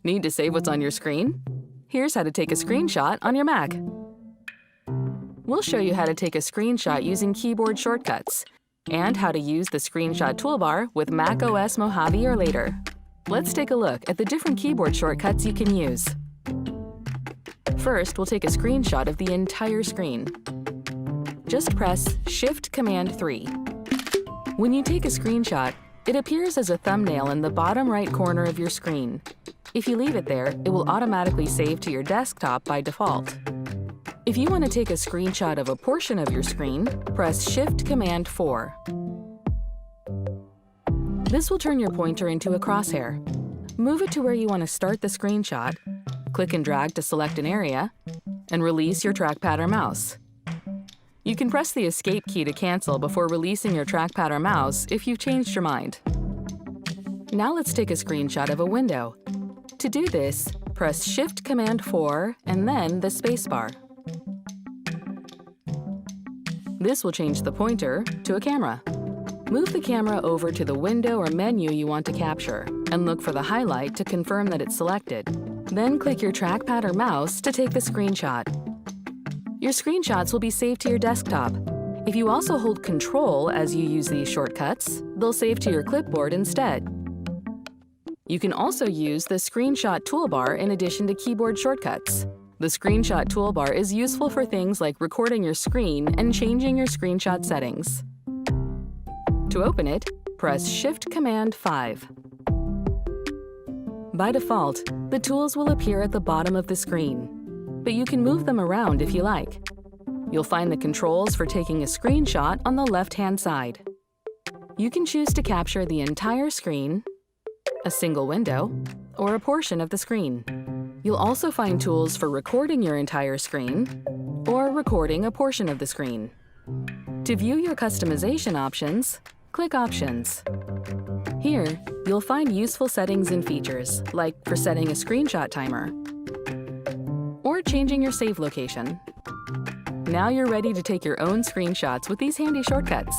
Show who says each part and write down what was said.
Speaker 1: Need to save what's on your screen? Here's how to take a screenshot on your Mac. We'll show you how to take a screenshot using keyboard shortcuts and how to use the screenshot toolbar with macOS Mojave or later. Let's take a look at the different keyboard shortcuts you can use. First, we'll take a screenshot of the entire screen. Just press Shift-Command-3. When you take a screenshot, it appears as a thumbnail in the bottom right corner of your screen. If you leave it there, it will automatically save to your desktop by default. If you want to take a screenshot of a portion of your screen, press Shift-Command-4. This will turn your pointer into a crosshair. Move it to where you want to start the screenshot, click and drag to select an area, and release your trackpad or mouse. You can press the Escape key to cancel before releasing your trackpad or mouse if you've changed your mind. Now let's take a screenshot of a window. To do this, press Shift-Command-4 and then the spacebar. This will change the pointer to a camera. Move the camera over to the window or menu you want to capture and look for the highlight to confirm that it's selected. Then click your trackpad or mouse to take the screenshot. Your screenshots will be saved to your desktop. If you also hold Control as you use these shortcuts, they'll save to your clipboard instead. You can also use the screenshot toolbar in addition to keyboard shortcuts. The screenshot toolbar is useful for things like recording your screen and changing your screenshot settings. To open it, press Shift-Command-5. By default, the tools will appear at the bottom of the screen, but you can move them around if you like. You'll find the controls for taking a screenshot on the left-hand side. You can choose to capture the entire screen, a single window, or a portion of the screen. You'll also find tools for recording your entire screen or recording a portion of the screen. To view your customization options, click Options. Here, you'll find useful settings and features, like for setting a screenshot timer or changing your save location. Now you're ready to take your own screenshots with these handy shortcuts.